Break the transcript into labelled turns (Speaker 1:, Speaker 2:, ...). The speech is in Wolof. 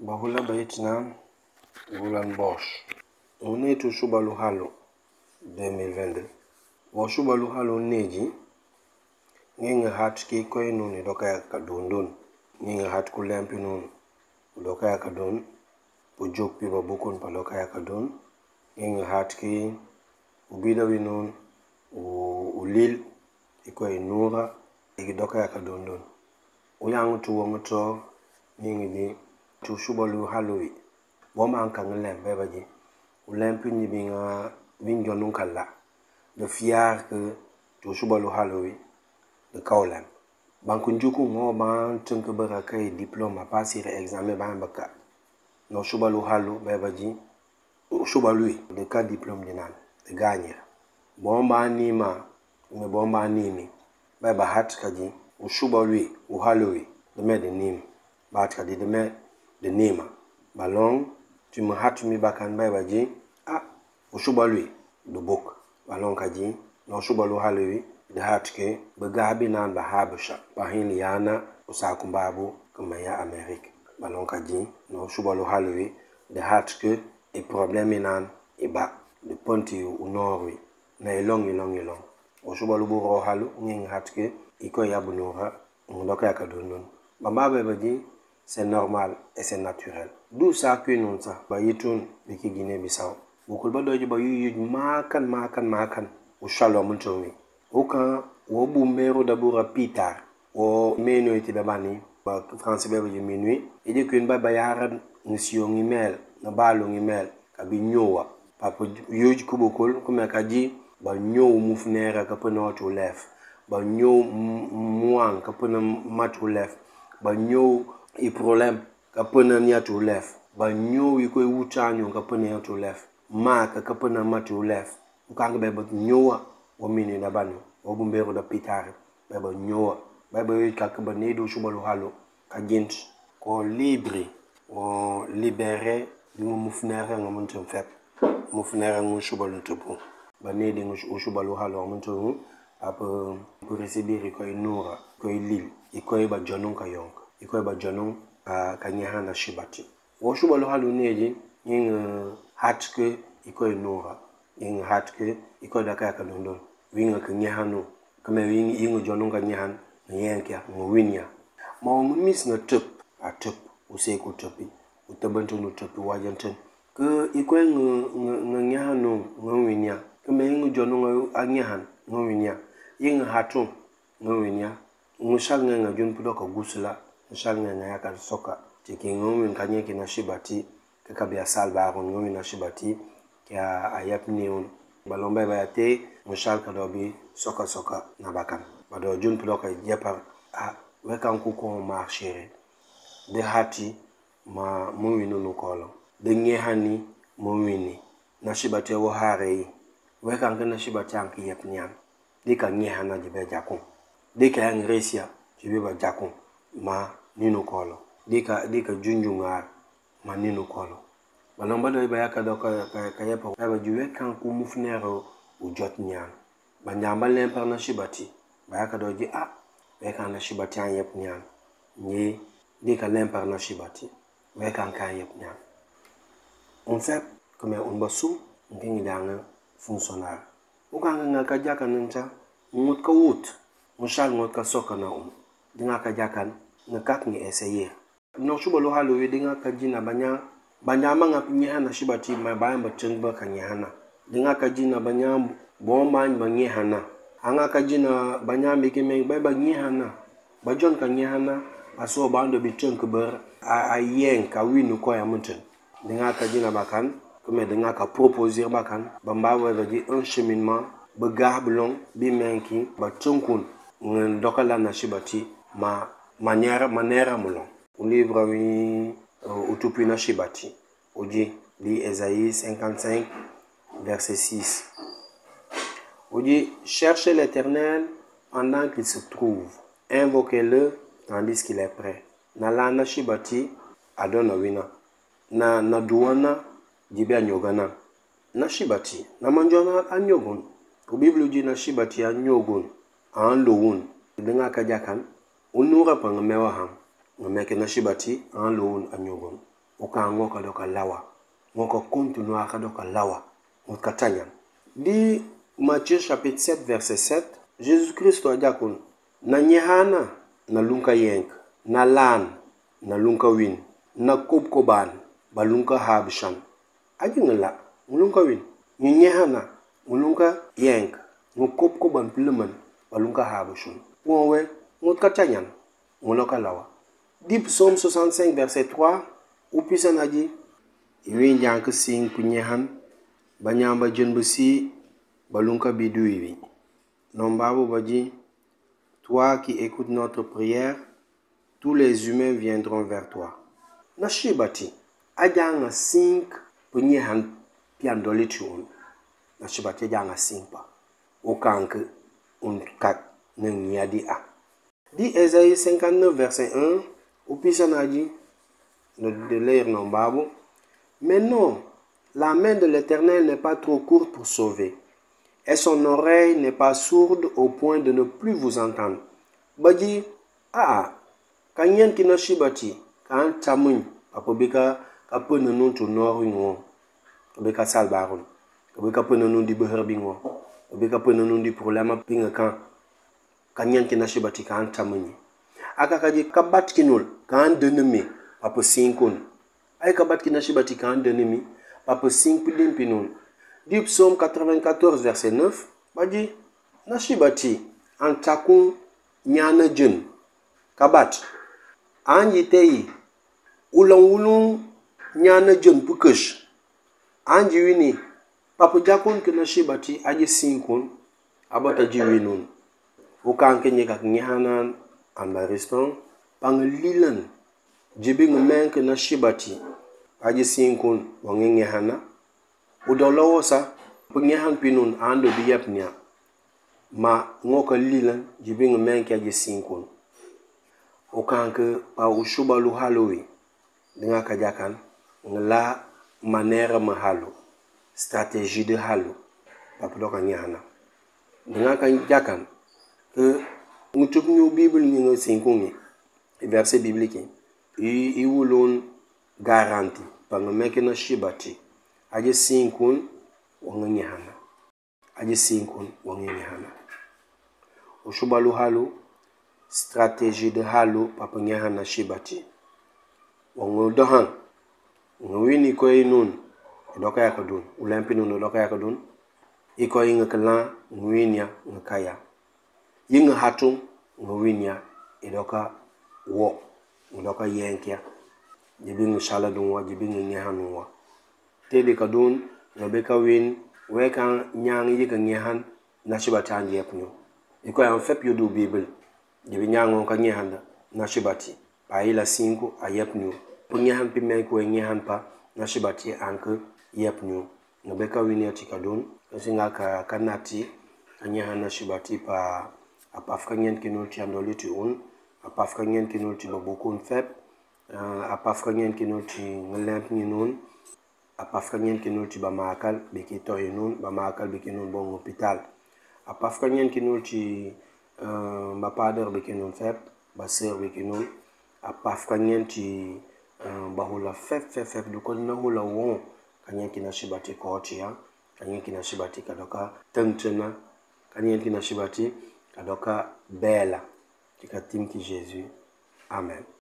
Speaker 1: Bahula Baitna, Bulan Bosch. On est au Shubalu Halo 2022. Wa Shubalu Halo Neji, Ninga hat ki koy nuni doka kadundun. Ninga hat kulempi nun, doka kadun. Pujok piba bukun pa doka kadun. Ninga hat ki ubida winun, ulil, ikoy nura, igi doka kadundun. Uyang tuwongoto, ningi di tu Shubalu Halo. Boma ankang lem bebaji. Ulempi ni binga winjonun kala. De fiar que tu Shubalu Halo de kaulem. Bankunjuku mo ban tunke baraka diplôme passer examen ban baka. No Shubalu Halo bebaji. Shubalu de ka diplôme dinan de gagner. Bomba nima me bomba nimi. Beba hat kaji u Shubalu u Halo de me de nim. Bat kadi de me de nima. Balong tu me hat mi bakan bebaji u Shubalu de bok. Balong kaji no Shubalu Halo de hat ke begabi nan ba habsha ba hin yana usakumbabu kuma ya Amerique. Balong kaji no Shubalu Halo de hat ke e problème nan e ba de ponti u norwi na ilong. O Shubalu Buro Halo ngin hat ke iko ya Bnuur ndoka ya kadundun. Bamba bebaji c'est normal et c'est naturel. D'où ça que nous ça ba yitun biki Guinée-Bissau. Bukul ba doji ba yuj makan o shalom muntomi. Okan wo bumbero da bura pitar o menu iti bani ba français bebaji minuit et de qu'une ba yaran mission email na balo email ka bi nyowa papa yuj kubukul kuma kaji ba nyow mufnera ka peno to lef ba nyow muang ka peno matu lef ba nyow i problème ka peno nya to lef ba nyow i koy wutanyo ka peno to lef ma ka peno matu lef ukanga be ba nyowa o mini da banu o bumbero da pitare be ba nyowa be ba yi ka ba ne do Shubalu Halo ka gint ko libre o libéré du mufnera ngamuntum fep mufnera ngu Shubalu topo ba ne di ngu Shubalu Halo ngamuntum pour recevoir koy nura koy lil ikoy ba jonun ka yonk ikoy ba jonun ka nyahana shibati o Shubalu Halo neji ning hat ke ikoy nura ning hat ke ikoy da ka kadondon winga ka nyahano kama wingi ingo jonun ka nyahan yenkia ngo winya ma on mis na tup a tup use ko tupi utabantu no tupi wajanten ke ikoy ngo nyahano ngo winya kama ingo jonun ka nyahan ngo winya yin hatu ngo winya ngo shalnga nga jun pudo ka gusula shalnga nga yaka soka tiki ngo win kanye kina shibati ka biya salba ngo win na shibati kya ayap neon balomba bayate ngo shal ka dobi soka na bakan bado jun pudo ka jepa wekan ku ko marchere de hati ma mo winu no kolo de nyehani mo wini na shibati wo hare wekan kana shibati an ki yep nyam dika nyehana jibe jakon dika ngresia jibe ba jakon ma nino kolo dika junjunga ma nino kolo balomba do ba yakado ka yepa ba juwe kan ku mufnero u jot nyam ba nyamba lemper na shibati ba yakado ji wekan na shibati an yep nyam ni dika lemper na shibati wekan kan yep nyam en fait comme on basu ngi danga fonctionnaire ukanga ngaka jaka nunta ngut ka wut mushal ngut ka soka na dinga ka jakan ngakak ngi essayer no Shubalu Halo dinga ka jina banya manga nyehana shibati ma bayamba tengba ka nyehana dinga ka jina banya bomba nyehana anga ka jina banya mikime ba nyehana ba jon ka nyehana aso bando biteng ke ber a yen ka winu ko ya muten dinga ka jina bakan comme dinga ka proposer bakan bamba wa di un cheminement begablon bi menki ba tunkun ndokala na shibati ma manière mulon au livre utupi na shibati oji li Ésaïe 55 verset 6 oji cherchez l'Éternel pendant qu'il se trouve, invoquez-le tandis qu'il est prêt. Na lana shibati adona wina na duwana jibe anyogana na shibati na manjona anyogun ko Bible ji na shibati anyogun an lowun dinga ka jakan unura pang mewa ham ngomeke na shibati an lowun anyogun oka ngoka doka lawa ngoka continua ka doka lawa ngoka tanyan di Matthieu chapitre 7 verset 7 Jésus-Christ a dit na nyehana na lunka yenk na lan na lunka win na koban balunka habshan ajingla mulunka win nyehana mulunka yenk ngo koban pluman balunka habshun wonwe ngoka tanyan ngoka lawa di Psaume 65 verset 3 ou pisan a dit Iwi nyank sing punyehan banyamba jenbusi balunka biduivi. Nombabu badi toi qui écoutes notre prière, tous les humains viendront vers toi. Nashibati ajanga sing punyehan piandolichun. Nashibati ajanga singpa. Okank unkak nengyadi a. Di Ésaïe 59 verset 1 ou pisan a dit de lire Nombabu. Mais non, la main de l'Éternel n'est pas trop courte pour sauver, et son oreille n'est pas sourde au point de ne plus vous entendre. Badi, kanyen kina shibati, kan tamun, apobika kapenenun tu noringo, kabika salbarun, kabika penenun di beherbingo, kabika penenun di problema pinga kanyen kina shibati kan tamun. Akakaji kabat kinul, kan denemi, apo sinkun. Ay kabat ki nashibati kan denemi, pape 5 pilim pinon. Di Psaume 94 verset 9, badi nashibati antakun nyana jen. Kabat anji teyi ulong nyana jen pukush. Anji wini pape jakun ki nashibati aji sinkun abata ji winun. Ukan kenye kak nyanan an mariston pang lilan jibing menke nashibati aji sinkun wange hana udolo sa pengehan pinun ando diapnya ma ngoka lilan jibing menke aji sinkun okanke pa ushuba lu halowi dengan kajakan ngela manière mahalo stratégie de halo papudoka nyana dengan kajakan ke ngutuk nyu bible ni sinkun verset biblique i wulun garanti pang meke na shibati aje sinkun wangenye hana aje sinkun wangenye hana ushubalu halu stratégie de halu papanya hana shibati wango dohan ngwini ko inun doka yakadun ulampinun doka yakadun iko inga kala ngwinya ngkaya yinga hatum ngwinya idoka wo ndoka yenkia jibingu shala dunwa jibingu nyahanwa tede kadun nobeka win weka nyang yika nyahan nashibati anje yapnyo iko ya mfep yudu bible jibi nyango ka nyahanda nashibati pa ila 5 ayapnyo punyahan pime ko nyahan pa nashibati anke yapnyo nobeka win ya tikadun singa ka kanati nyahan nashibati pa apafkanyen kinoti andoliti un apafkanyen kinoti beaucoup fep apafkanyen kinoti ngelemp ninun apafkanyen kinoti bamakal bekito inun bamakal bekinun bon hôpital apafkanyen kinoti bapader bekinun fep baser bekinun apafkanyen ti bahula fep du kon na hula won kanyen kinashibati kotia kanyen kinashibati kadoka tentena kanyen kinashibati kadoka bela kikatim ki Jésus. Amen.